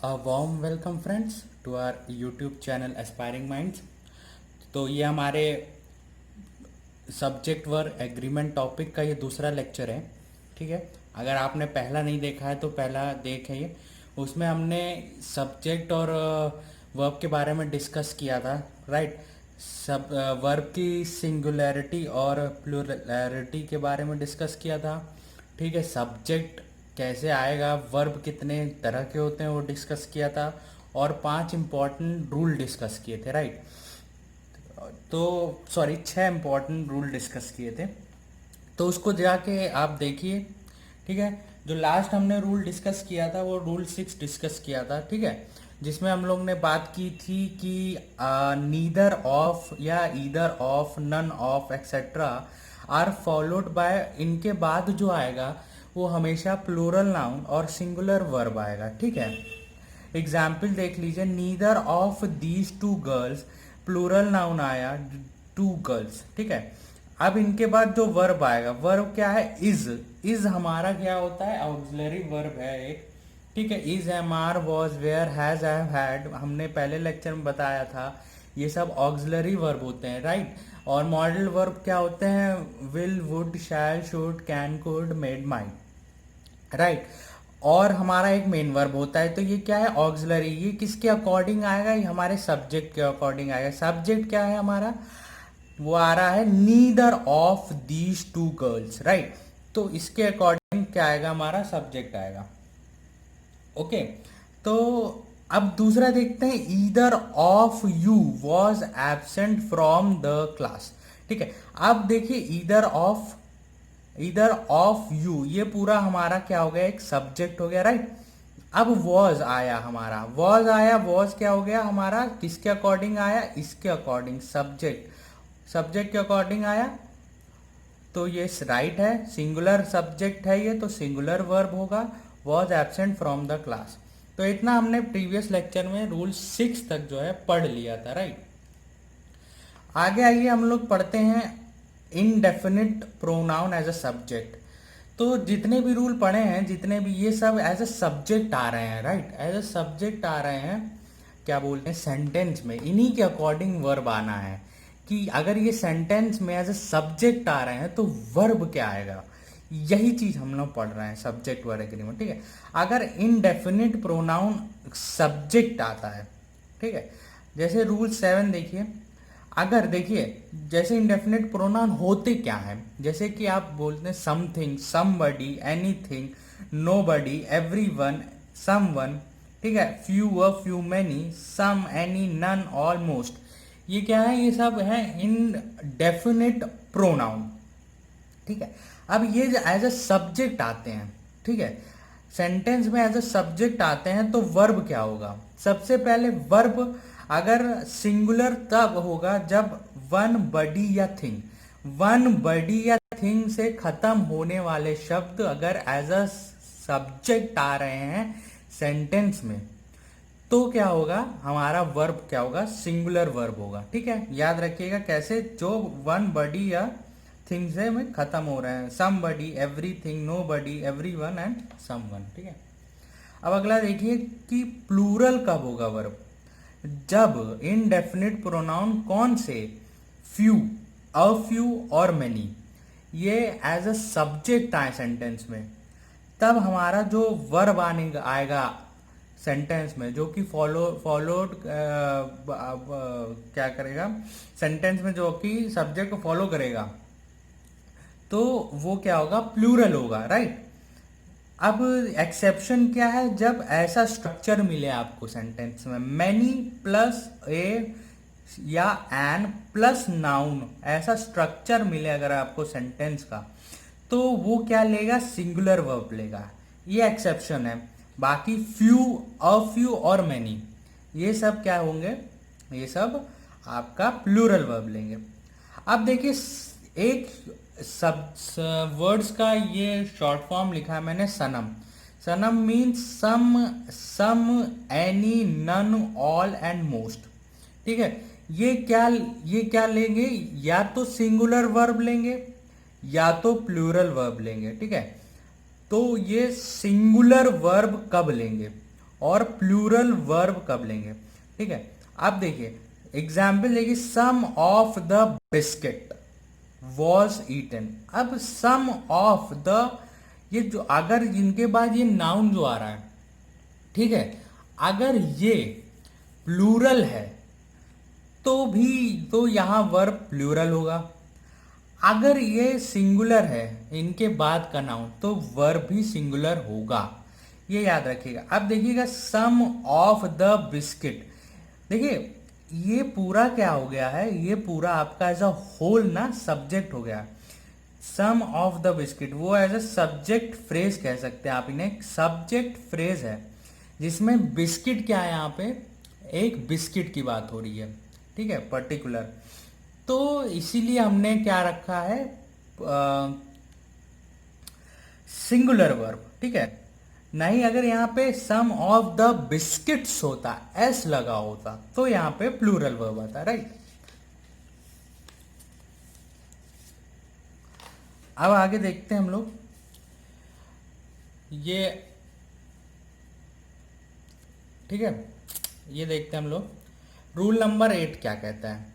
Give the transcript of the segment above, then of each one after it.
A warm welcome friends to our YouTube channel Aspiring Minds। तो ये हमारे subject work agreement topic का ये दूसरा लेक्चर है। ठीक है, अगर आपने पहला नहीं देखा है तो पहला देखिए। उसमें हमने सब्जेक्ट और वर्ब के बारे में डिस्कस किया था, राइट। सब वर्ब की सिंगुलैरिटी और प्लूरैलिटी के बारे में डिस्कस किया था। ठीक है, सब्जेक्ट कैसे आएगा, वर्ब कितने तरह के होते हैं वो डिस्कस किया था, और 5 इम्पॉर्टेंट रूल डिस्कस किए थे, राइट। तो सॉरी 6 इम्पॉर्टेंट रूल डिस्कस किए थे, तो उसको जाके आप देखिए। ठीक है, जो लास्ट हमने रूल डिस्कस किया था वो रूल 6 डिस्कस किया था। ठीक है, जिसमें हम लोग ने बात की थी कि नीदर ऑफ या either of, none of etcetera are followed by, इनके बाद जो आएगा वो हमेशा प्लूरल नाउन और सिंगुलर वर्ब आएगा। ठीक है, एग्जाम्पल देख लीजिए, neither of these two girls, plural noun आया टू गर्ल्स। ठीक है, अब इनके बाद जो वर्ब आएगा, वर्ब क्या है, इज हमारा क्या होता है, ऑक्सिलरी वर्ब है एक। ठीक है, is, am, are, was, were, has, have, had, हमने पहले लेक्चर में बताया था, ये सब ऑक्सिलरी वर्ब होते हैं, राइट। और मॉडल वर्ब क्या होते हैं, will, would, shall, should, can, could, may, might, right. और हमारा एक मेन वर्ब होता है, तो ये क्या है, ऑक्सिलरी। ये किसके अकॉर्डिंग आएगा, ये हमारे सब्जेक्ट के अकॉर्डिंग आएगा। सब्जेक्ट क्या है हमारा, वो आ रहा है neither of these two girls, right. तो इसके अकॉर्डिंग क्या आएगा, हमारा सब्जेक्ट आएगा। ओके, तो अब दूसरा देखते हैं, either of you was absent from the class. ठीक है, अब देखिए ईदर ऑफ यू, ये पूरा हमारा क्या हो गया, एक सब्जेक्ट हो गया, राइट। अब वॉज आया, हमारा वॉज आया, वॉज क्या हो गया हमारा, किसके अकॉर्डिंग आया, इसके अकॉर्डिंग, सब्जेक्ट के अकॉर्डिंग आया, तो ये राइट है, सिंगुलर सब्जेक्ट है ये, तो सिंगुलर वर्ब होगा, was absent from the class. तो इतना हमने प्रीवियस लेक्चर में रूल 6 तक जो है पढ़ लिया था, राइट। आगे आइए हम लोग पढ़ते हैं indefinite pronoun as a subject. तो जितने भी रूल पढ़े हैं, जितने भी, ये सब एज अ सब्जेक्ट आ रहे हैं, राइट, एज अ सब्जेक्ट आ रहे हैं। क्या बोलते हैं, सेंटेंस में इन्हीं के अकॉर्डिंग वर्ब आना है, कि अगर ये सेंटेंस में एज अ सब्जेक्ट आ रहे हैं तो वर्ब क्या आएगा, यही चीज हम लोग पढ़ रहे हैं, सब्जेक्ट वर्ब एग्रीमेंट। ठीक है, अगर इनडेफिनिट प्रोनाउन सब्जेक्ट आता है, ठीक है, जैसे रूल 7 देखिए। अगर देखिए, जैसे इंडेफिनिट प्रोनाउन होते क्या है, जैसे कि आप बोलते हैं something, somebody, anything, nobody, everyone, someone. ठीक है, few, a few, many, some, any, none, almost, ये क्या है, ये सब है इनडेफिनिट प्रोनाउन। ठीक है, अब ये एज अ सब्जेक्ट आते हैं, ठीक है, सेंटेंस में एज अ सब्जेक्ट आते हैं, तो वर्ब क्या होगा, सबसे पहले वर्ब अगर सिंगुलर तब होगा जब वन बडी या थिंग, वन बडी या थिंग से खत्म होने वाले शब्द अगर एज अ सब्जेक्ट आ रहे हैं सेंटेंस में, तो क्या होगा, हमारा वर्ब क्या होगा, सिंगुलर वर्ब होगा। ठीक है, याद रखिएगा कैसे, जो वन बडी या थिंग से में खत्म हो रहे हैं, somebody, everything, nobody, everyone and someone. ठीक है, अब अगला देखिए कि प्लूरल कब होगा वर्ब, जब इनडेफिनिट प्रोनाउन कौन से, फ्यू, अ फ्यू और मेनी, ये एज अ सब्जेक्ट आए सेंटेंस में, तब हमारा जो वर्ब आने आएगा सेंटेंस में, जो कि फॉलोड क्या करेगा, सेंटेंस में जो कि सब्जेक्ट को फॉलो करेगा, तो वो क्या होगा, प्लूरल होगा, राइट। अब एक्सेप्शन क्या है, जब ऐसा स्ट्रक्चर मिले आपको सेंटेंस में, मैनी प्लस ए या एन प्लस नाउन, ऐसा स्ट्रक्चर मिले अगर आपको सेंटेंस का, तो वो क्या लेगा, सिंगुलर वर्ब लेगा, ये एक्सेप्शन है। बाकी फ्यू, अ फ्यू और मैनी, ये सब क्या होंगे, ये सब आपका प्लूरल वर्ब लेंगे। अब देखिए, एक सब वर्ड्स का ये शॉर्ट फॉर्म लिखा है मैंने, सनम। सनम means some, any, none, all and most. ठीक है, ये क्या लेंगे, या तो सिंगुलर वर्ब लेंगे या तो प्लूरल वर्ब लेंगे। ठीक है, तो ये सिंगुलर वर्ब कब लेंगे और प्लूरल वर्ब कब लेंगे, ठीक है। अब देखिए एग्जाम्पल देखिए, some of the biscuit was eaten. अब सम ऑफ द, ये जो अगर इनके बाद ये नाउन जो आ रहा है, ठीक है, अगर ये प्लूरल है तो भी तो यहां वर्ब प्लूरल होगा। अगर ये सिंगुलर है इनके बाद का नाउन तो वर्ब भी सिंगुलर होगा, ये याद रखिएगा। अब देखिएगा सम ऑफ द बिस्किट, देखिए ये पूरा क्या हो गया है, ये पूरा आपका एज अ होल ना सब्जेक्ट हो गया। सम ऑफ द बिस्किट वो एज अ सब्जेक्ट फ्रेज कह सकते हैं आप इन्हें, सब्जेक्ट फ्रेज है जिसमें बिस्किट क्या है, यहाँ पे एक बिस्किट की बात हो रही है, ठीक है, पर्टिकुलर। तो इसीलिए हमने क्या रखा है, सिंगुलर वर्ब, ठीक है। नहीं अगर यहाँ पे सम ऑफ द बिस्किट्स होता, एस लगा होता, तो यहाँ पे प्लूरल वर्ब आता, राइट। अब आगे देखते हैं हम लोग, ये ठीक है, ये देखते हैं हम लोग रूल नंबर 8 क्या कहता है।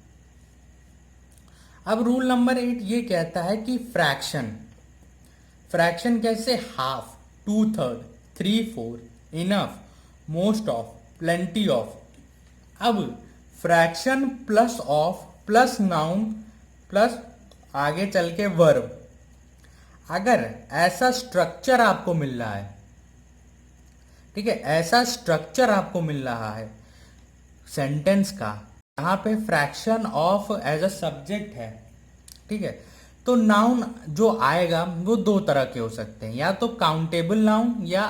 अब रूल नंबर 8 ये कहता है कि फ्रैक्शन, फ्रैक्शन कैसे, half, 2/3, 3/4, enough, most of, plenty of. अब fraction plus of plus noun plus आगे चल के वर्ब, अगर ऐसा स्ट्रक्चर आपको मिल रहा है, ठीक है, ऐसा स्ट्रक्चर आपको मिल रहा है सेंटेंस का, यहाँ पे fraction of as a subject है, ठीक है, तो नाउन जो आएगा वो दो तरह के हो सकते हैं, या तो काउंटेबल नाउन या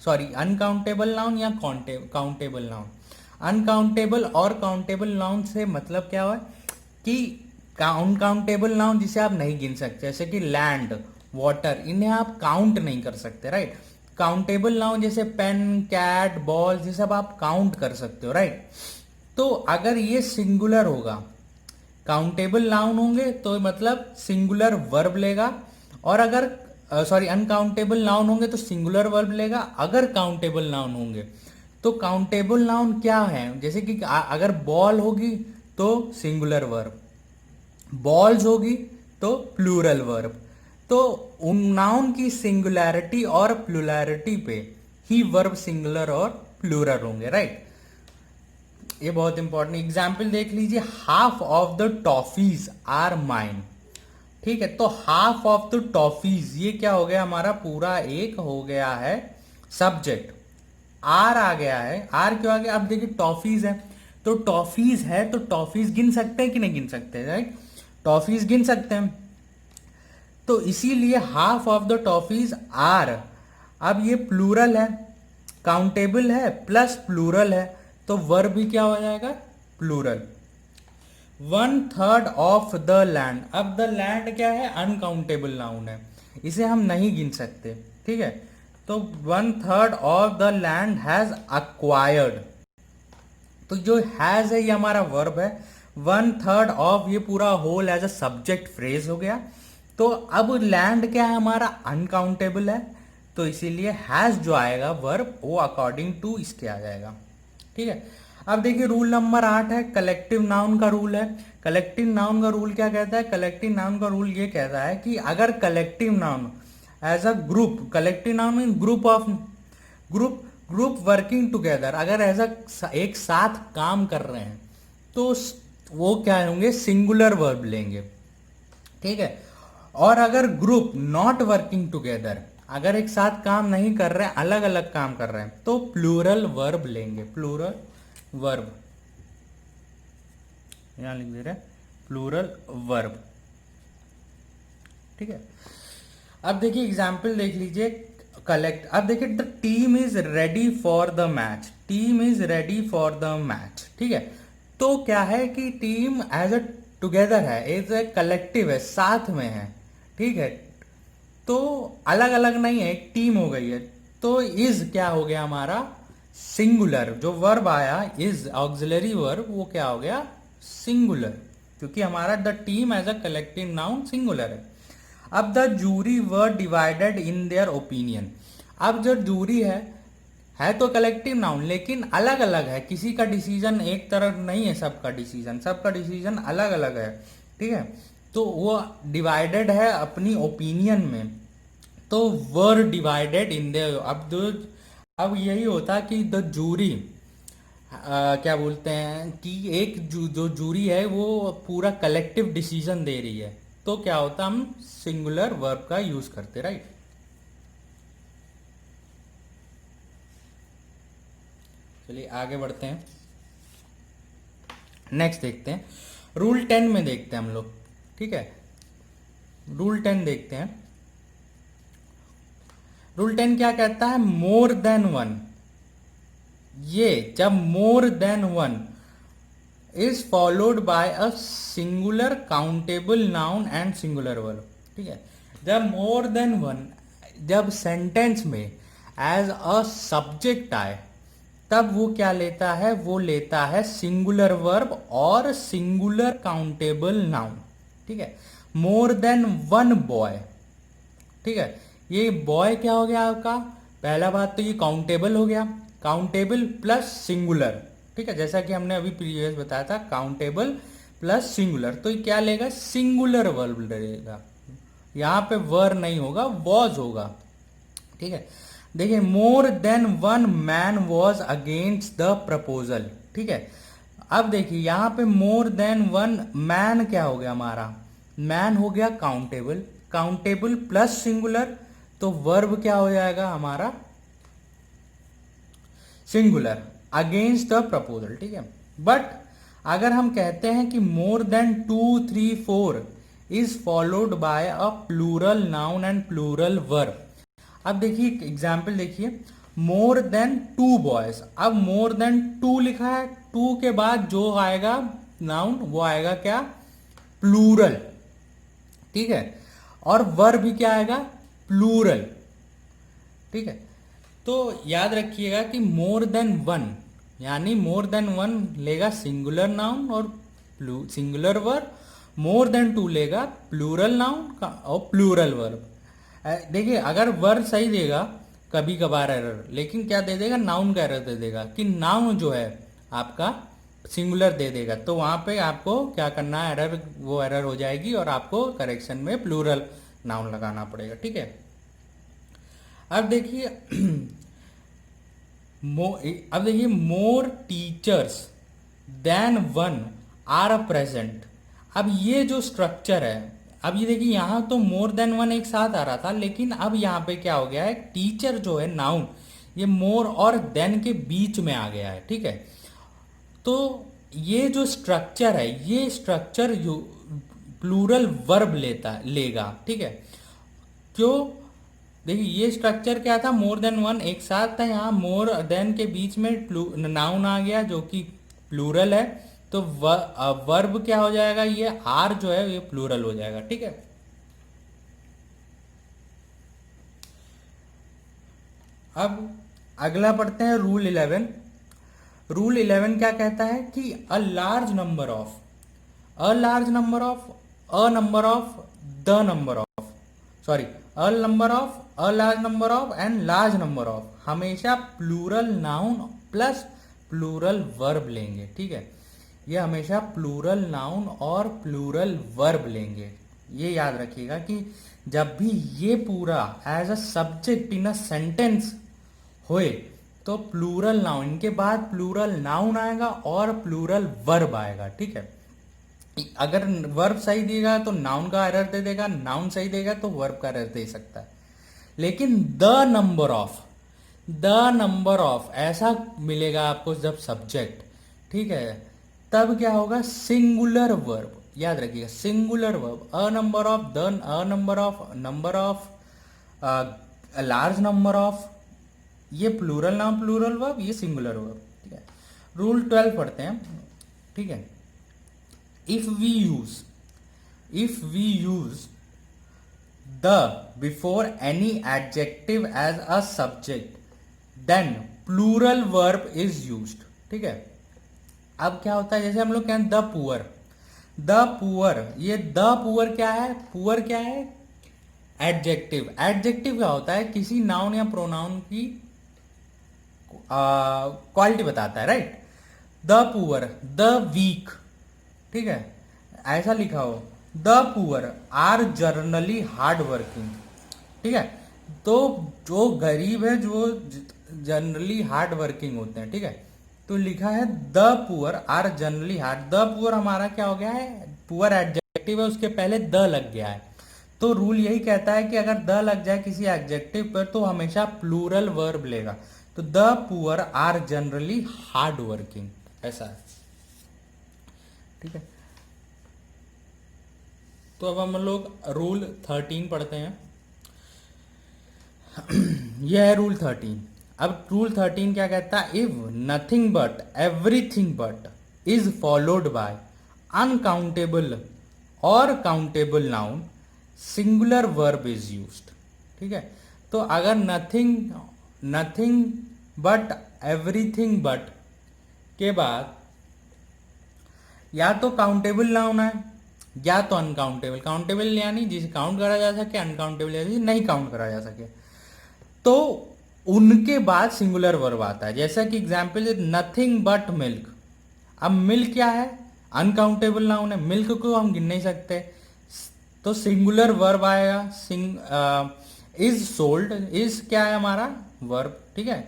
अनकाउंटेबल नाउन या काउंटेबल नाउन। अनकाउंटेबल और काउंटेबल नाउन से मतलब क्या हुआ कि अनकाउंटेबल नाउन जिसे आप नहीं गिन सकते, जैसे कि लैंड, वाटर, इन्हें आप काउंट नहीं कर सकते, राइट। काउंटेबल नाउन जैसे पेन, कैट, बॉल, ये सब आप काउंट कर सकते हो, राइट। तो अगर ये सिंगुलर होगा, काउंटेबल नाउन होंगे तो मतलब सिंगुलर वर्ब लेगा, और अगर अनकाउंटेबल नाउन होंगे तो सिंगुलर वर्ब लेगा। अगर काउंटेबल नाउन होंगे तो काउंटेबल नाउन क्या है, जैसे कि अगर बॉल होगी तो सिंगुलर वर्ब, बॉल्स होगी तो प्लूरल वर्ब। तो उन नाउन की सिंगुलैरिटी और प्लूरैलिटी पे ही वर्ब सिंगुलर और प्लूरल होंगे, राइट। ये बहुत इंपॉर्टेंट एग्जाम्पल देख लीजिए, half of the toffees are mine, ठीक है। तो हाफ ऑफ द टॉफीज ये क्या हो गया, हमारा पूरा एक हो गया है सब्जेक्ट, आर आ गया है। आर क्यों आ गया, अब देखिए टॉफीज है, तो टॉफीज है तो टॉफीज गिन सकते हैं कि नहीं गिन सकते, राइट, टॉफीज गिन सकते हैं, तो इसीलिए half of the toffees are. अब ये प्लूरल है, काउंटेबल है प्लस प्लूरल है, तो वर्ब भी क्या हो जाएगा, प्लूरल। 1/3 ऑफ द लैंड, अब द लैंड क्या है, अनकाउंटेबल नाउन है, इसे हम नहीं गिन सकते, ठीक है। तो 1/3 of the land has acquired, तो जो हैज है ये हमारा वर्ब है, 1/3 ऑफ ये पूरा whole as a subject phrase हो गया। तो अब लैंड क्या है हमारा, अनकाउंटेबल है, तो इसीलिए हैज जो आएगा वर्ब वो अकॉर्डिंग टू इसके आ जाएगा, ठीक है। अब देखिए रूल नंबर 8 है, कलेक्टिव नाउन का रूल है। कलेक्टिव नाउन का रूल क्या कहता है, कलेक्टिव नाउन का रूल ये कहता है कि अगर collective noun as a group, collective noun mean group working together, अगर एज अ एक साथ काम कर रहे हैं तो वो क्या होंगे, सिंगुलर वर्ब लेंगे, ठीक है। और अगर ग्रुप नॉट वर्किंग टुगेदर, अगर एक साथ काम नहीं कर रहे हैं, अलग अलग काम कर रहे हैं, तो प्लूरल वर्ब लेंगे, प्लूरल वर्ब, यहां लिख दे रहे हैं प्लूरल वर्ब, ठीक है। अब देखिए एग्जाम्पल देख लीजिए, कलेक्ट, अब देखिए the team is ready for the match, team is ready for the match, ठीक है। तो क्या है कि टीम एज अ टुगेदर है, एज ए कलेक्टिव है, साथ में है, ठीक है, तो अलग अलग नहीं है, एक टीम हो गई है। तो इज क्या हो गया हमारा, सिंगुलर, जो वर्ब आया इज ऑक्सिलरी वर्ब वो क्या हो गया, सिंगुलर, क्योंकि हमारा the team as a collective noun singular है। अब the jury were divided in their opinion, अब जो जूरी है है तो कलेक्टिव नाउन लेकिन अलग अलग है, किसी का डिसीजन एक तरह नहीं है, सबका डिसीजन अलग अलग है, ठीक है। तो वो डिवाइडेड है अपनी ओपिनियन में, तो वर डिवाइडेड इन द, अब यही होता कि द जूरी, क्या बोलते हैं कि एक जो जूरी है वो पूरा कलेक्टिव डिसीजन दे रही है, तो क्या होता, हम सिंगुलर वर्ब का यूज करते, राइट। चलिए आगे बढ़ते हैं, नेक्स्ट देखते हैं, रूल 10 में देखते हैं हम लोग, ठीक है। रूल 10 देखते हैं। रूल 10 क्या कहता है, मोर देन वन, ये जब more than one is followed by a singular countable noun and singular verb, ठीक है। जब मोर देन वन, जब सेंटेंस में एज अ सब्जेक्ट आए, तब वो क्या लेता है, वो लेता है सिंगुलर वर्ब और सिंगुलर काउंटेबल नाउन, ठीक है। मोर देन वन बॉय, ठीक है। ये बॉय क्या हो गया आपका, पहला बात तो ये काउंटेबल हो गया, काउंटेबल प्लस सिंगुलर, ठीक है। जैसा कि हमने अभी प्रीवियस बताया था, काउंटेबल प्लस सिंगुलर, तो ये क्या लेगा, सिंगुलर वर्ब लेगा, यहां पे वर नहीं होगा, वॉज होगा, ठीक है। देखिए, more than one man was against the proposal, ठीक है। अब देखिए यहां पे मोर देन वन मैन क्या हो गया हमारा, मैन हो गया काउंटेबल, काउंटेबल प्लस सिंगुलर, तो वर्ब क्या हो जाएगा हमारा, सिंगुलर, अगेंस्ट द प्रपोजल, ठीक है। बट अगर हम कहते हैं कि more than 2 3 4 is followed by a plural noun and plural verb, अब देखिए एग्जाम्पल देखिए, मोर देन 2 बॉयज, अब मोर देन 2 लिखा है, 2 के बाद जो आएगा नाउन वो आएगा क्या, प्लूरल, ठीक है। और वर्ब भी क्या आएगा, प्लूरल, ठीक है। तो याद रखिएगा कि मोर देन वन, यानी मोर देन वन लेगा सिंगुलर नाउन और सिंगुलर वर्ब, मोर देन 2 लेगा प्लूरल नाउन और प्लूरल वर्ब। देखिए अगर वर्ब सही देगा कभी कभार एरर, लेकिन क्या दे देगा, नाउन का एरर दे देगा कि नाउन जो है आपका सिंगुलर दे देगा, तो वहां पे आपको क्या करना है, एरर, वो एरर हो जाएगी और आपको करेक्शन में प्लूरल नाउन लगाना पड़ेगा, ठीक है। अब देखिए अब देखिए, more teachers than one are present, अब ये जो स्ट्रक्चर है, अब ये देखिए यहां तो मोर देन वन एक साथ आ रहा था, लेकिन अब यहां पे क्या हो गया है, टीचर जो है नाउन, ये मोर और देन के बीच में आ गया है, ठीक है। तो ये जो स्ट्रक्चर है, ये स्ट्रक्चर प्लूरल वर्ब लेगा, ठीक है। क्यों, देखिए ये स्ट्रक्चर क्या था, मोर देन वन एक साथ था, यहाँ मोर देन के बीच में नाउन आ गया जो कि प्लूरल है, तो वर्ब क्या हो जाएगा, ये आर जो है ये प्लूरल हो जाएगा, ठीक है। अब अगला पढ़ते हैं रूल 11। रूल 11 क्या कहता है कि a large number of, a large number of, a number of, the number of, sorry, a number of, a large number of and large number of हमेशा plural noun plus plural verb लेंगे, ठीक है। ये हमेशा plural noun और plural verb लेंगे, ये याद रखिएगा कि जब भी ये पूरा as a subject in a sentence होए, तो प्लूरल नाउन, इनके बाद प्लूरल नाउन आएगा और प्लूरल वर्ब आएगा, ठीक है। अगर वर्ब सही देगा तो नाउन का एरर दे देगा, नाउन सही देगा तो वर्ब का एरर दे सकता है। लेकिन द नंबर ऑफ ऐसा मिलेगा आपको जब सब्जेक्ट, ठीक है, तब क्या होगा, सिंगुलर वर्ब, याद रखिएगा singular verb, a number of, the, a number of, large number of, ये प्लूरल नाउन प्लूरल वर्ब, ये सिंगुलर वर्ब, ठीक है। रूल 12 पढ़ते हैं, ठीक है। If we use the before any adjective as a subject then plural verb is used, ठीक है। अब क्या होता है, जैसे हम लोग कहें द पुअर, ये द पुअर क्या है, पुअर क्या है, एडजेक्टिव, एडजेक्टिव क्या होता है, किसी नाउन या प्रोनाउन की क्वालिटी बताता है, right. The poor, the weak, ठीक है, ऐसा लिखा हो। The poor are generally hard working, ठीक है। तो जो गरीब है, जो जनरली हार्ड वर्किंग होते हैं, ठीक है। तो लिखा है the poor are generally hard. The poor हमारा क्या हो गया है, पुअर एडजेक्टिव है, उसके पहले द लग गया है। तो रूल यही कहता है कि अगर द लग जाए किसी एडजेक्टिव पर तो हमेशा प्लूरल वर्ब लेगा। तो the poor are generally hard working, ऐसा है, ठीक है। तो अब हम लोग रूल 13 पढ़ते हैं। यह है रूल 13। अब रूल 13 क्या कहता है, if nothing but everything but is followed by uncountable और countable noun, singular verb is used, ठीक है। तो अगर नथिंग बट एवरीथिंग बट के बाद या तो काउंटेबल नाउन है या तो अनकाउंटेबल। काउंटेबल यानी जिसे काउंट करा जा सके, अनकाउंटेबल यानी जिसे नहीं काउंट करा जा सके। तो उनके बाद सिंगुलर वर्ब आता है। जैसा कि एग्जाम्पल है नथिंग बट मिल्क। अब मिल्क क्या है, अनकाउंटेबल नाउन है, मिल्क को हम गिन नहीं सकते, तो सिंगुलर वर्ब आएगा। इज सोल्ड, इज क्या है हमारा वर्ब, ठीक है।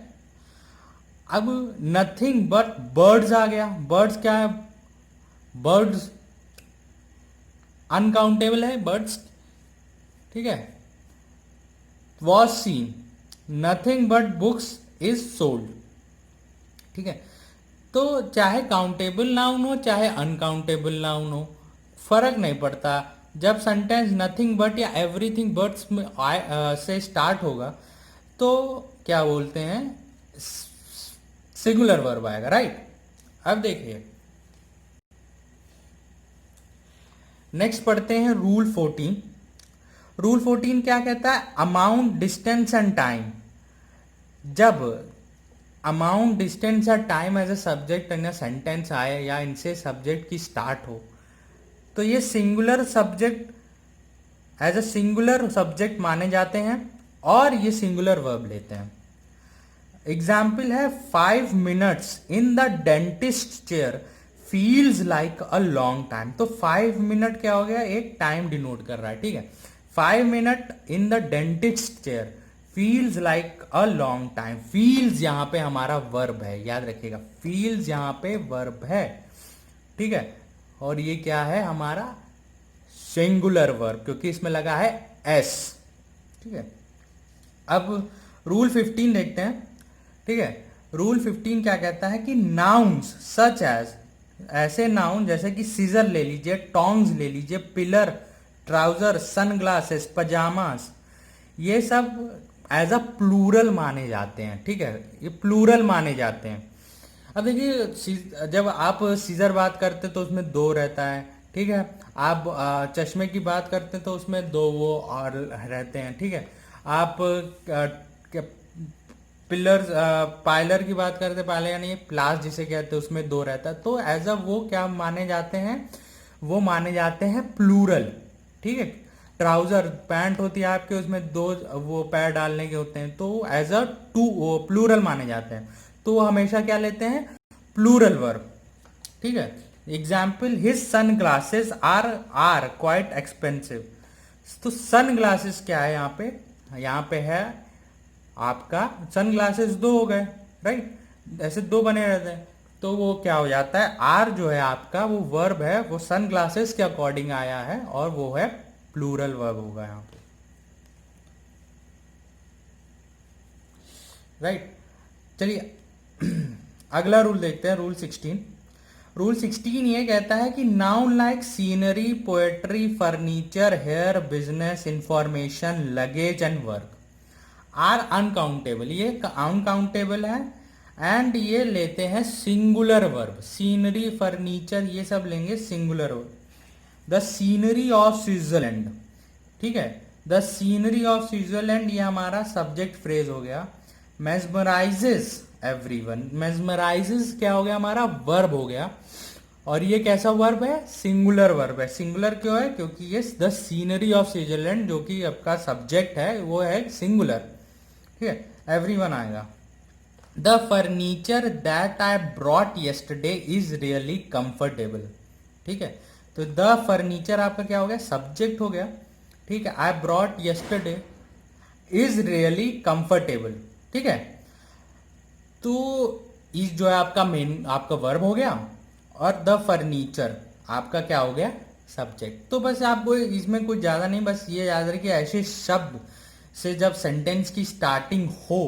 अब नथिंग बट बर्ड्स आ गया। बर्ड्स क्या है, बर्ड्स अनकाउंटेबल है बर्ड्स, ठीक है। Was seen, nothing but books is sold, ठीक है। तो चाहे काउंटेबल नाउन हो चाहे अनकाउंटेबल नाउन हो, फर्क नहीं पड़ता। जब सेंटेंस नथिंग बट या एवरीथिंग बट्स में से स्टार्ट होगा तो क्या बोलते हैं, सिंगुलर वर्ब आएगा, राइट। अब देखिए नेक्स्ट पढ़ते हैं रूल 14। रूल 14 क्या कहता है, अमाउंट, डिस्टेंस एंड टाइम। जब अमाउंट, डिस्टेंस या time as a subject in sentence आए या इनसे सब्जेक्ट की स्टार्ट हो तो ये singular subject as a singular subject माने जाते हैं और ये सिंगुलर वर्ब लेते हैं। एग्जाम्पल है 5 minutes in the dentist chair feels like a long time. तो 5 मिनट क्या हो गया, एक टाइम डिनोट कर रहा है, ठीक है। 5 minute in the dentist chair feels like a long time. Feels यहां पे हमारा वर्ब है, याद रखिएगा, फील्स यहां पे वर्ब है, ठीक है। और ये क्या है हमारा सिंगुलर वर्ब, क्योंकि इसमें लगा है एस, ठीक है। अब रूल 15 देखते हैं, ठीक है। रूल 15 क्या कहता है कि नाउन्स सच एज, ऐसे नाउन जैसे कि सीजर ले लीजिए, टोंग्स ले लीजिए, पिलर, ट्राउजर, सनग्लासेस, पजामास, ये सब एज अ प्लूरल माने जाते हैं, ठीक है। ये प्लूरल माने जाते हैं। अब देखिए जब आप सीजर बात करते तो उसमें 2 रहता है, ठीक है। आप चश्मे की बात करते तो उसमें 2 वो और रहते हैं, ठीक है। आप पिलर्स, पाइलर की बात करते, पाइलर यानी प्लास जिसे कहते हैं, उसमें 2 रहता है। तो एज अ वो क्या माने जाते हैं, वो माने जाते हैं प्लूरल, ठीक है। ट्राउजर, पैंट होती है आपके, उसमें 2 वो पैर डालने के होते हैं, तो एज अ प्लूरल माने जाते हैं। तो वो हमेशा क्या लेते हैं, प्लूरल वर्ब, ठीक है। Example his sunglasses are quite expensive. तो सन ग्लासेस क्या है यहाँ पे है आपका सन ग्लासेस 2 हो गए, राइट। ऐसे 2 बने रहते हैं, तो वो क्या हो जाता है, आर जो है आपका वो वर्ब है, वो सन ग्लासेस के अकॉर्डिंग आया है और वो है प्लूरल वर्ब होगा यहाँ पे, राइट। चलिए अगला रूल देखते हैं, रूल 16। रूल 16 ये कहता है कि noun like scenery, poetry, furniture, hair, business, information, luggage and work are uncountable. ये अनकाउंटेबल है एंड ये लेते हैं सिंगुलर वर्ब। सीनरी, फर्नीचर ये सब लेंगे singular verb. The scenery of Switzerland, ठीक है। द सीनरी ऑफ स्विट्जरलैंड ये हमारा सब्जेक्ट फ्रेज हो गया। मेस्मराइजेस एवरीवन, मेस्मराइजेस क्या हो गया, हमारा वर्ब हो गया। और ये कैसा वर्ब है, सिंगुलर वर्ब है। सिंगुलर क्यों है, क्योंकि ये द सीनरी ऑफ स्विट्जरलैंड जो कि आपका सब्जेक्ट है वो है सिंगुलर, ठीक है। एवरीवन आएगा। The furniture that I brought yesterday is really comfortable. ठीक है, तो द फर्नीचर आपका क्या हो गया, सब्जेक्ट हो गया। ठीक है, I brought yesterday is really comfortable. ठीक है, तो इस जो है आपका मेन आपका वर्ब हो गया, और द फर्नीचर आपका क्या हो गया, सब्जेक्ट। तो बस आपको इसमें कुछ ज़्यादा नहीं, बस ये याद रखिए ऐसे शब्द से जब सेंटेंस की स्टार्टिंग हो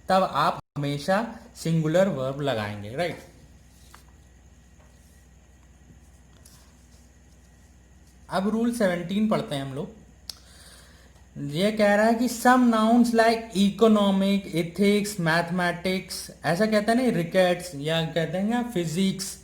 तब आप हमेशा सिंगुलर वर्ब लगाएंगे, राइट। अब रूल 17 पढ़ते हैं हम लोग। ये कह रहा है कि some nouns like economic, ethics, mathematics, ऐसा कहते हैं ना, रिकेट्स, या कहते हैं physics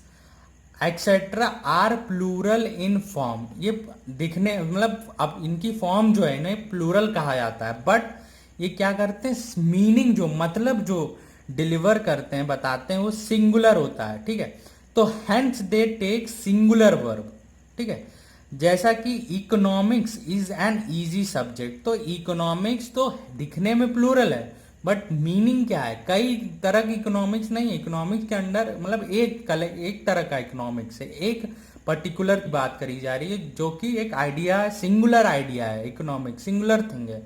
etcetera are plural in form. ये दिखने मतलब अब इनकी फॉर्म जो है इन्हें प्लूरल कहा जाता है, बट ये क्या करते हैं, मीनिंग जो मतलब जो डिलीवर करते हैं बताते हैं वो सिंगुलर होता है। ठीक है, तो hence they take singular verb. ठीक है, जैसा कि economics is an easy subject, तो इकोनॉमिक्स तो दिखने में प्लूरल है बट मीनिंग क्या है, कई तरह की इकोनॉमिक्स नहीं है। इकोनॉमिक्स के अंदर मतलब एक तरह का इकोनॉमिक्स है, एक पर्टिकुलर की बात करी जा रही है जो कि एक आइडिया है, सिंगुलर आइडिया है, इकोनॉमिक्स सिंगुलर थिंग है।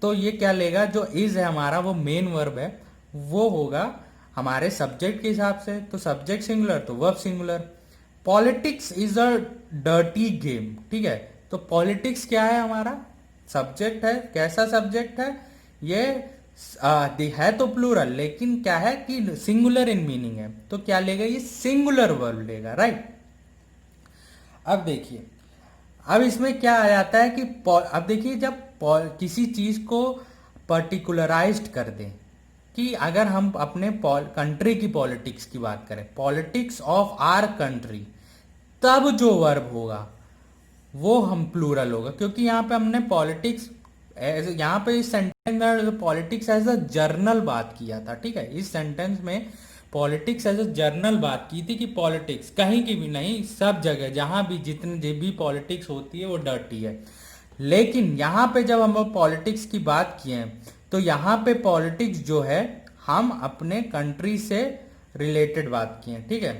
तो ये क्या लेगा, जो इज है हमारा वो मेन वर्ब है, वो होगा हमारे सब्जेक्ट के हिसाब से, तो सब्जेक्ट सिंगुलर तो verb singular. Politics is a dirty game. ठीक है, तो पॉलिटिक्स क्या है, हमारा सब्जेक्ट है। कैसा सब्जेक्ट है ये, है तो प्लूरल लेकिन क्या है कि सिंगुलर इन मीनिंग है, तो क्या लेगा ये सिंगुलर वर्ब लेगा, राइट। अब देखिए, अब इसमें क्या आ जाता है कि अब देखिए जब किसी चीज को पर्टिकुलराइज्ड कर दें, कि अगर हम अपने कंट्री की पॉलिटिक्स की बात करें, पॉलिटिक्स ऑफ आर कंट्री, तब जो वर्ब होगा वो हम प्लूरल होगा, क्योंकि यहाँ पे हमने पॉलिटिक्स यहाँ पे इस सेंटेंस में पॉलिटिक्स एज अ जर्नल बात किया था। ठीक है, इस सेंटेंस में पॉलिटिक्स एज अ जर्नल बात की थी कि पॉलिटिक्स कहीं की भी नहीं, सब जगह जहां भी जितने भी पॉलिटिक्स होती है वो डर्टी है। लेकिन यहाँ पे जब हम पॉलिटिक्स की बात किए हैं तो यहाँ पे पॉलिटिक्स जो है हम अपने कंट्री से रिलेटेड बात किए हैं। ठीक है,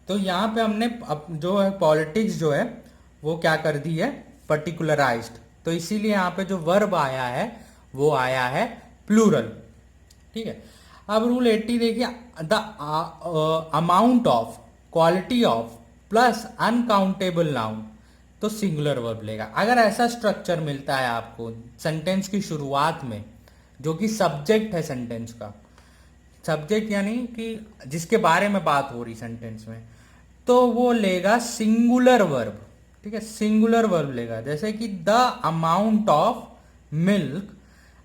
तो यहाँ पे हमने जो है पॉलिटिक्स जो है वो क्या कर दी है, पर्टिकुलराइज्ड, तो इसीलिए यहाँ पे जो वर्ब आया है वो आया है प्लूरल। ठीक है, अब रूल 80 देखिए, the amount of, quality of plus uncountable noun, तो सिंगुलर वर्ब लेगा। अगर ऐसा स्ट्रक्चर मिलता है आपको सेंटेंस की शुरुआत में, जो कि सब्जेक्ट है सेंटेंस का, सब्जेक्ट यानी कि जिसके बारे में बात हो रही सेंटेंस में, तो वो लेगा सिंगुलर वर्ब। ठीक है, सिंगुलर वर्ब लेगा, जैसे कि the amount of milk,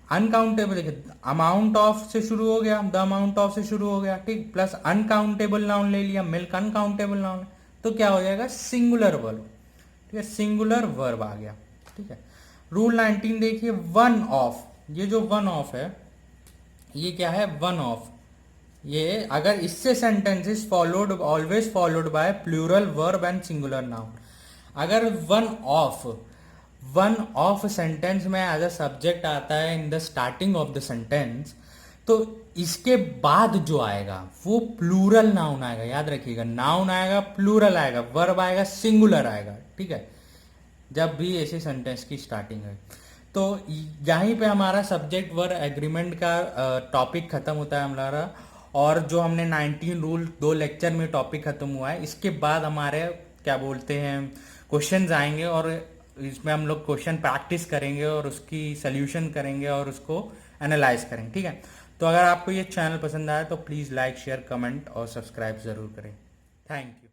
uncountable, देखिए अमाउंट ऑफ से शुरू हो गया, द अमाउंट ऑफ से शुरू हो गया, ठीक, प्लस अनकाउंटेबल नाउन ले लिया, मिल्क अनकाउंटेबल नाउन, तो क्या हो जाएगा, सिंगुलर वर्ब। ठीक है, सिंगुलर वर्ब आ गया। ठीक है, रूल 19 देखिए, वन ऑफ, ये जो वन ऑफ है ये क्या है, वन ऑफ, ये अगर इससे sentences followed always followed by plural verb and singular noun, अगर वन ऑफ सेंटेंस में एज अ सब्जेक्ट आता है in the starting of the sentence, तो इसके बाद जो आएगा वो प्लूरल नाउन आएगा। याद रखिएगा, नाउन आएगा प्लूरल आएगा, वर्ब आएगा सिंगुलर आएगा। ठीक है, जब भी ऐसे सेंटेंस की स्टार्टिंग है, तो यहीं पे हमारा सब्जेक्ट वर्ब एग्रीमेंट का टॉपिक खत्म होता है हमारा। और जो हमने 19 रूल 2 लेक्चर में टॉपिक खत्म हुआ है, इसके बाद हमारे क्या बोलते हैं क्वेश्चंस आएंगे, और इसमें हम लोग क्वेश्चन प्रैक्टिस करेंगे और उसकी सोल्यूशन करेंगे और उसको एनालाइज करेंगे। ठीक है, तो अगर आपको ये चैनल पसंद आया तो प्लीज़ लाइक, शेयर, कमेंट और सब्सक्राइब ज़रूर करें। Thank you.